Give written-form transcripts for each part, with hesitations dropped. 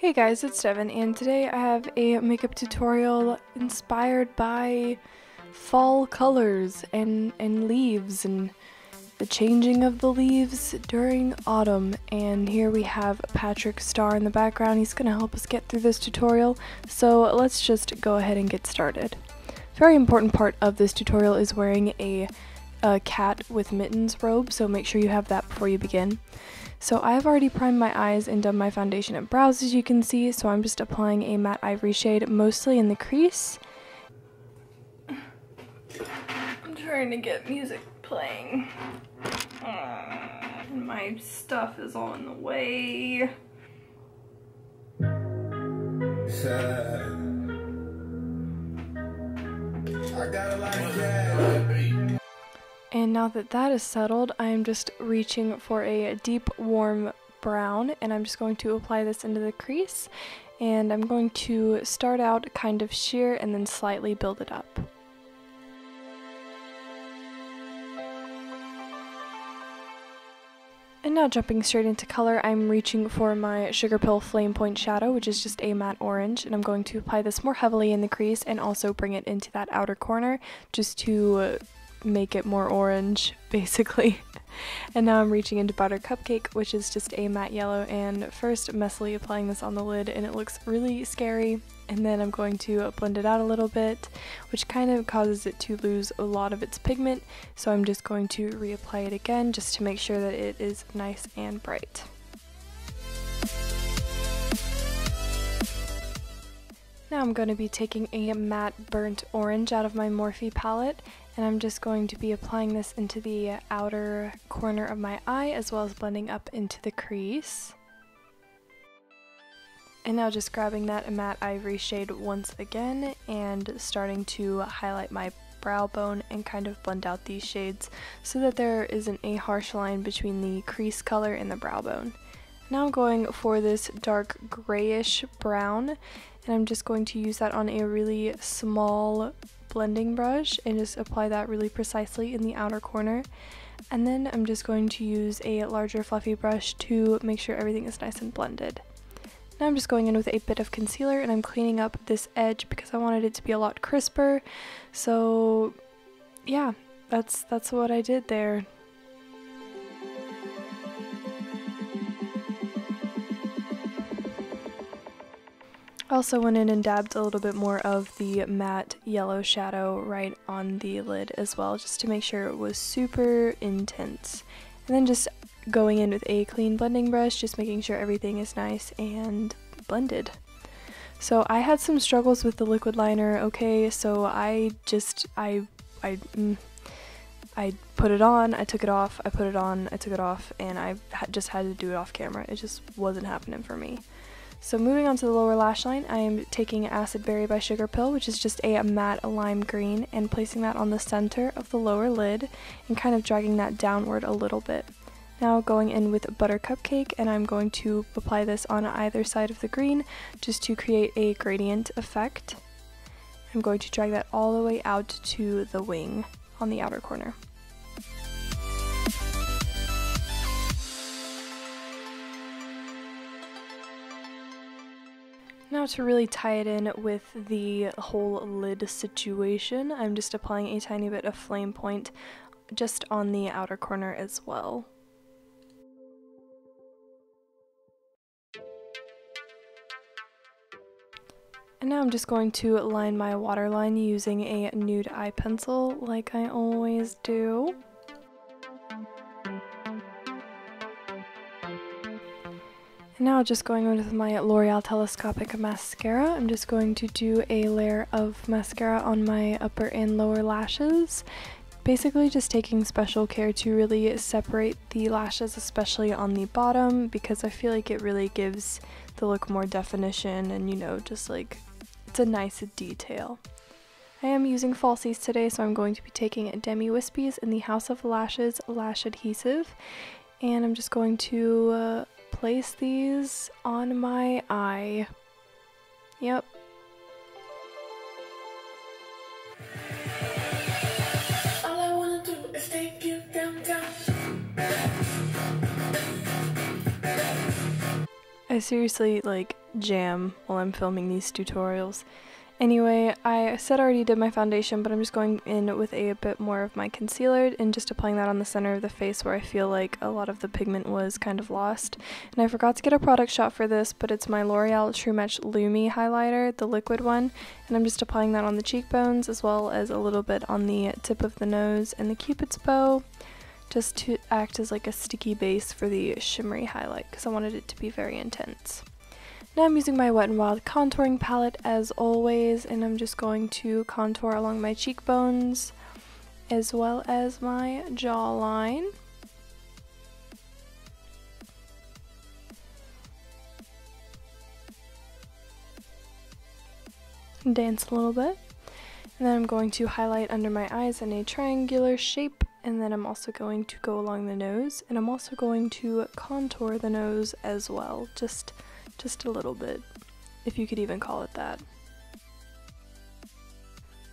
Hey guys, it's Devin, and today I have a makeup tutorial inspired by fall colors and leaves and the changing of the leaves during autumn. And here we have Patrick Starr in the background. He's going to help us get through this tutorial, so let's just go ahead and get started. Very important part of this tutorial is wearing a cat with mittens robe, so make sure you have that before you begin. So I've already primed my eyes and done my foundation and brows, as you can see, so I'm just applying a matte ivory shade mostly in the crease. I'm trying to get music playing. And my stuff is all in the way. I got a lot of gas. And now that that is settled, I'm just reaching for a deep warm brown, and I'm just going to apply this into the crease, and I'm going to start out kind of sheer and then slightly build it up. And now jumping straight into color, I'm reaching for my Sugarpill Flamepoint shadow, which is just a matte orange, and I'm going to apply this more heavily in the crease and also bring it into that outer corner just to make it more orange, basically. And now I'm reaching into Buttercupcake, which is just a matte yellow, and first messily applying this on the lid, and it looks really scary. And then I'm going to blend it out a little bit, which kind of causes it to lose a lot of its pigment, so I'm just going to reapply it again just to make sure that it is nice and bright. Now I'm going to be taking a matte burnt orange out of my Morphe palette, and I'm just going to be applying this into the outer corner of my eye as well as blending up into the crease. And now just grabbing that matte ivory shade once again and starting to highlight my brow bone and kind of blend out these shades so that there isn't a harsh line between the crease color and the brow bone. Now I'm going for this dark grayish brown, and I'm just going to use that on a really small blending brush and just apply that really precisely in the outer corner. And then I'm just going to use a larger fluffy brush to make sure everything is nice and blended. Now I'm just going in with a bit of concealer, and I'm cleaning up this edge because I wanted it to be a lot crisper. So yeah, that's what I did there. I also went in and dabbed a little bit more of the matte yellow shadow right on the lid as well, just to make sure it was super intense. And then just going in with a clean blending brush, just making sure everything is nice and blended. So I had some struggles with the liquid liner, okay, so I put it on, I took it off, I put it on, I took it off, and I just had to do it off camera. It just wasn't happening for me. So moving on to the lower lash line, I am taking Acidberry by Sugarpill, which is just a matte lime green, and placing that on the center of the lower lid and kind of dragging that downward a little bit. Now going in with Buttercupcake, and I'm going to apply this on either side of the green just to create a gradient effect. I'm going to drag that all the way out to the wing on the outer corner. Now to really tie it in with the whole lid situation, I'm just applying a tiny bit of Flamepoint just on the outer corner as well. And now I'm just going to line my waterline using a nude eye pencil like I always do. Now just going on with my L'Oreal Telescopic mascara, I'm just going to do a layer of mascara on my upper and lower lashes. Basically just taking special care to really separate the lashes, especially on the bottom, because I feel like it really gives the look more definition and, you know, just like, it's a nice detail. I am using falsies today, so I'm going to be taking Demi Wispies in the House of Lashes Lash Adhesive, and I'm just going to place these on my eye. Yep. All I wanna do is take you downtown. seriously like jam while I'm filming these tutorials. Anyway, I said I already did my foundation, but I'm just going in with a bit more of my concealer and just applying that on the center of the face where I feel like a lot of the pigment was kind of lost. And I forgot to get a product shot for this, but it's my L'Oreal True Match Lumi highlighter, the liquid one, and I'm just applying that on the cheekbones as well as a little bit on the tip of the nose and the Cupid's bow, just to act as like a sticky base for the shimmery highlight because I wanted it to be very intense. Now I'm using my Wet n Wild contouring palette as always, and I'm just going to contour along my cheekbones as well as my jawline. Dance a little bit. And then I'm going to highlight under my eyes in a triangular shape, and then I'm also going to go along the nose, and I'm also going to contour the nose as well, just a little bit, if you could even call it that.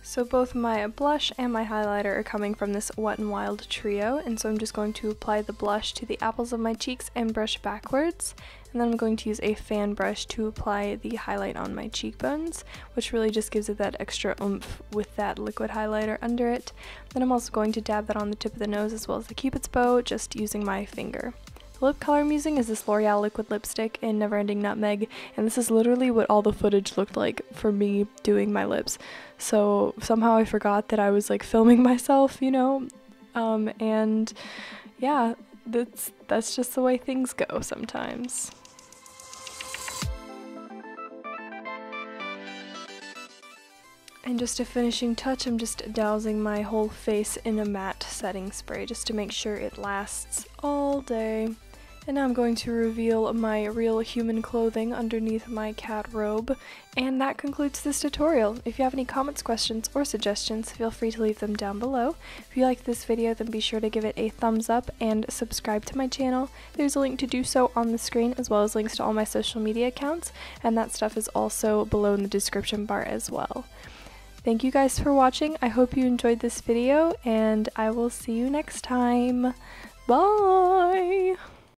So both my blush and my highlighter are coming from this Wet n Wild trio, and so I'm just going to apply the blush to the apples of my cheeks and brush backwards, and then I'm going to use a fan brush to apply the highlight on my cheekbones, which really just gives it that extra oomph with that liquid highlighter under it. Then I'm also going to dab that on the tip of the nose as well as the Cupid's bow, just using my finger. The lip color I'm using is this L'Oreal liquid lipstick in Neverending Nutmeg, and this is literally what all the footage looked like for me doing my lips. So somehow I forgot that I was like filming myself, you know, and yeah, that's just the way things go sometimes. And just a finishing touch, I'm just dousing my whole face in a matte setting spray just to make sure it lasts all day. And now I'm going to reveal my real human clothing underneath my cat robe. And that concludes this tutorial. If you have any comments, questions, or suggestions, feel free to leave them down below. If you liked this video, then be sure to give it a thumbs up and subscribe to my channel. There's a link to do so on the screen, as well as links to all my social media accounts, and that stuff is also below in the description bar as well. Thank you guys for watching. I hope you enjoyed this video, and I will see you next time. Bye!